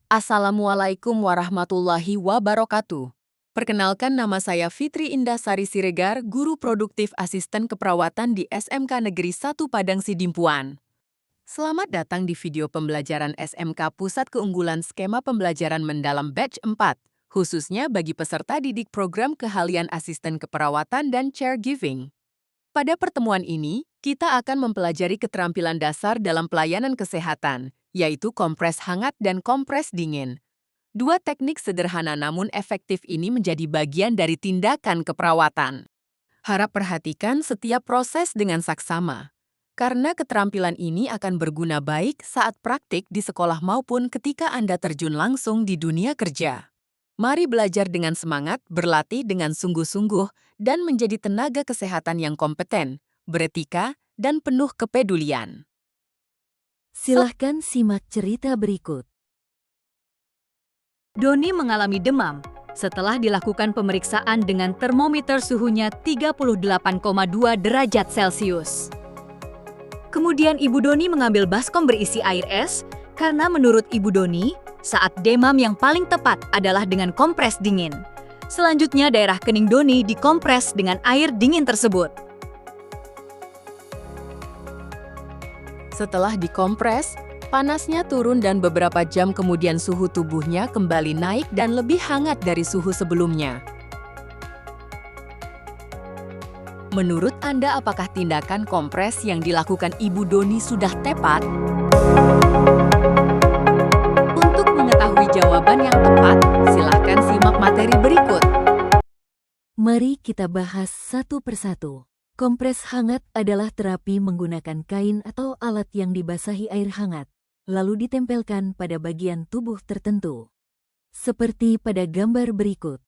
Assalamualaikum warahmatullahi wabarakatuh. Perkenalkan, nama saya Fitri Indah Sari Siregar, Guru Produktif Asisten Keperawatan di SMK Negeri 1 Padang Sidimpuan. Selamat datang di video pembelajaran SMK Pusat Keunggulan Skema Pembelajaran Mendalam Batch 4, khususnya bagi peserta didik program keahlian asisten keperawatan dan caregiving. Pada pertemuan ini, kita akan mempelajari keterampilan dasar dalam pelayanan kesehatan, yaitu kompres hangat dan kompres dingin. Dua teknik sederhana namun efektif ini menjadi bagian dari tindakan keperawatan. Harap perhatikan setiap proses dengan saksama, karena keterampilan ini akan berguna baik saat praktik di sekolah maupun ketika Anda terjun langsung di dunia kerja. Mari belajar dengan semangat, berlatih dengan sungguh-sungguh, dan menjadi tenaga kesehatan yang kompeten, beretika, dan penuh kepedulian. Silahkan simak cerita berikut. Doni mengalami demam setelah dilakukan pemeriksaan dengan termometer suhunya 38,2 derajat Celcius. Kemudian Ibu Doni mengambil baskom berisi air es karena menurut Ibu Doni, saat demam yang paling tepat adalah dengan kompres dingin. Selanjutnya daerah kening Doni dikompres dengan air dingin tersebut. Setelah dikompres, panasnya turun dan beberapa jam kemudian suhu tubuhnya kembali naik dan lebih hangat dari suhu sebelumnya. Menurut Anda, apakah tindakan kompres yang dilakukan Ibu Doni sudah tepat? Untuk mengetahui jawaban yang tepat, silakan simak materi berikut. Mari kita bahas satu persatu. Kompres hangat adalah terapi menggunakan kain atau alat yang dibasahi air hangat, lalu ditempelkan pada bagian tubuh tertentu. Seperti pada gambar berikut.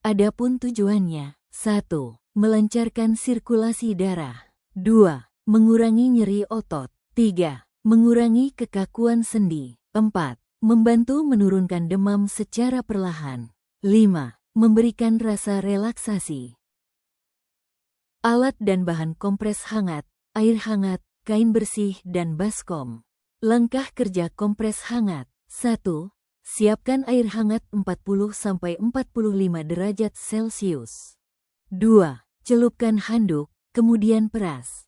Adapun tujuannya: 1. Melancarkan sirkulasi darah. 2. Mengurangi nyeri otot. 3. Mengurangi kekakuan sendi. 4. Membantu menurunkan demam secara perlahan. 5. Memberikan rasa relaksasi. Alat dan bahan kompres hangat, air hangat, kain bersih, dan baskom. Langkah kerja kompres hangat. 1. Siapkan air hangat 40-45 derajat Celcius. 2. Celupkan handuk, kemudian peras.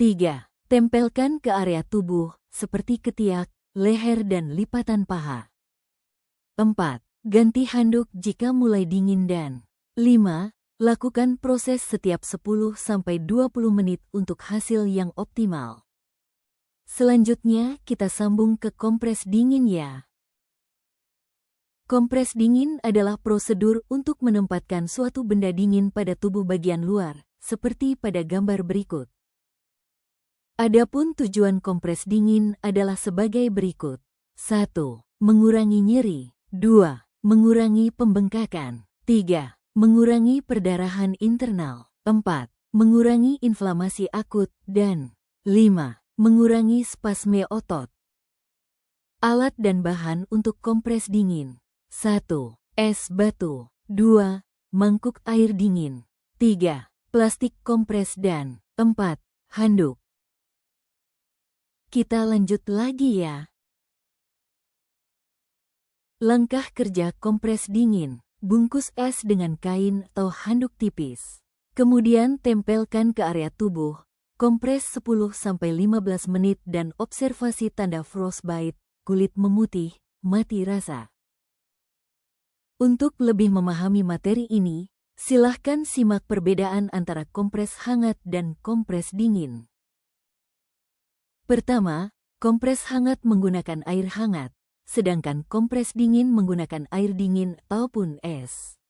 3. Tempelkan ke area tubuh, seperti ketiak, leher, dan lipatan paha. 4. Ganti handuk jika mulai dingin dan 5. Lakukan proses setiap 10-20 menit untuk hasil yang optimal. Selanjutnya, kita sambung ke kompres dingin ya. Kompres dingin adalah prosedur untuk menempatkan suatu benda dingin pada tubuh bagian luar, seperti pada gambar berikut. Adapun tujuan kompres dingin adalah sebagai berikut. 1. Mengurangi nyeri. 2. Mengurangi pembengkakan. 3. Mengurangi perdarahan internal. 4. Mengurangi inflamasi akut. Dan 5. Mengurangi spasme otot. Alat dan bahan untuk kompres dingin. 1. Es batu. 2. Mangkuk air dingin. 3. Plastik kompres dan 4. Handuk. Kita lanjut lagi ya. Langkah kerja kompres dingin. Bungkus es dengan kain atau handuk tipis. Kemudian tempelkan ke area tubuh. Kompres 10-15 menit dan observasi tanda frostbite, kulit memutih, mati rasa. Untuk lebih memahami materi ini, silahkan simak perbedaan antara kompres hangat dan kompres dingin. Pertama, kompres hangat menggunakan air hangat, sedangkan kompres dingin menggunakan air dingin ataupun es.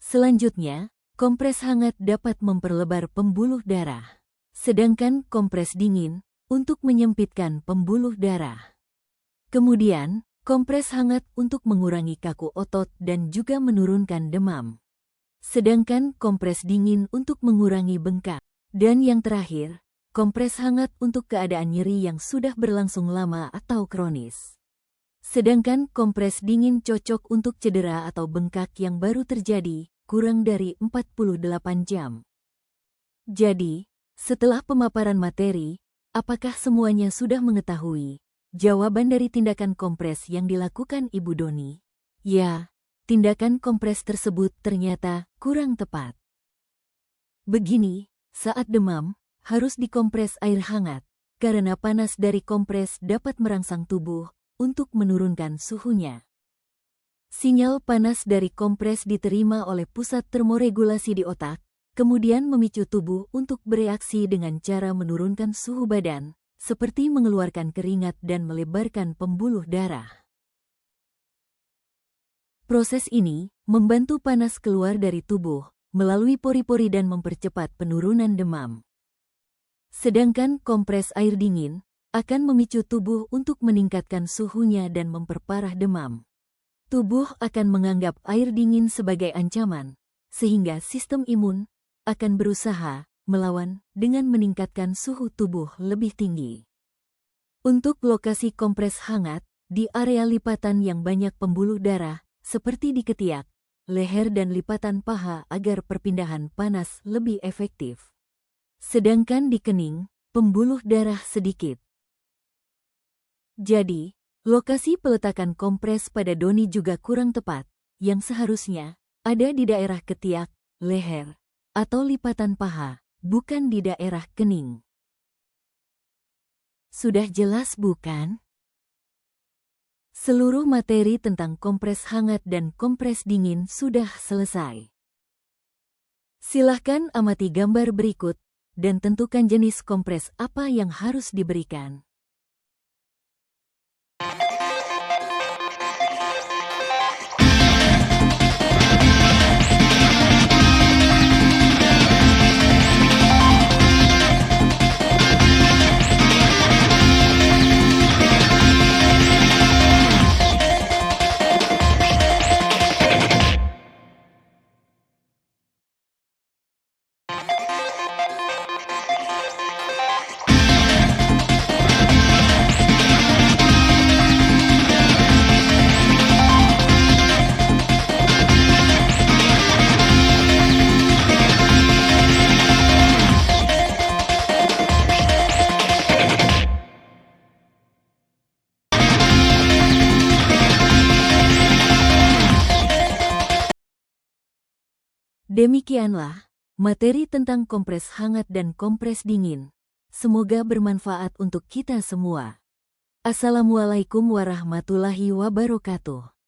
Selanjutnya, kompres hangat dapat memperlebar pembuluh darah, sedangkan kompres dingin untuk menyempitkan pembuluh darah. Kemudian, kompres hangat untuk mengurangi kaku otot dan juga menurunkan demam. Sedangkan kompres dingin untuk mengurangi bengkak. Dan yang terakhir, kompres hangat untuk keadaan nyeri yang sudah berlangsung lama atau kronis. Sedangkan kompres dingin cocok untuk cedera atau bengkak yang baru terjadi, kurang dari 48 jam. Jadi, setelah pemaparan materi, apakah semuanya sudah mengetahui Jawaban dari tindakan kompres yang dilakukan Ibu Doni, ya, tindakan kompres tersebut ternyata kurang tepat. Begini, saat demam, harus dikompres air hangat, karena panas dari kompres dapat merangsang tubuh untuk menurunkan suhunya. Sinyal panas dari kompres diterima oleh pusat termoregulasi di otak, kemudian memicu tubuh untuk bereaksi dengan cara menurunkan suhu badan, seperti mengeluarkan keringat dan melebarkan pembuluh darah. Proses ini membantu panas keluar dari tubuh melalui pori-pori dan mempercepat penurunan demam. Sedangkan kompres air dingin akan memicu tubuh untuk meningkatkan suhunya dan memperparah demam. Tubuh akan menganggap air dingin sebagai ancaman, sehingga sistem imun akan berusaha melawan dengan meningkatkan suhu tubuh lebih tinggi. Untuk lokasi kompres hangat, di area lipatan yang banyak pembuluh darah, seperti di ketiak, leher dan lipatan paha agar perpindahan panas lebih efektif. Sedangkan di kening, pembuluh darah sedikit. Jadi, lokasi peletakan kompres pada Doni juga kurang tepat, yang seharusnya ada di daerah ketiak, leher, atau lipatan paha, bukan di daerah kening. Sudah jelas bukan? Seluruh materi tentang kompres hangat dan kompres dingin sudah selesai. Silahkan amati gambar berikut dan tentukan jenis kompres apa yang harus diberikan. Demikianlah materi tentang kompres hangat dan kompres dingin. Semoga bermanfaat untuk kita semua. Assalamualaikum warahmatullahi wabarakatuh.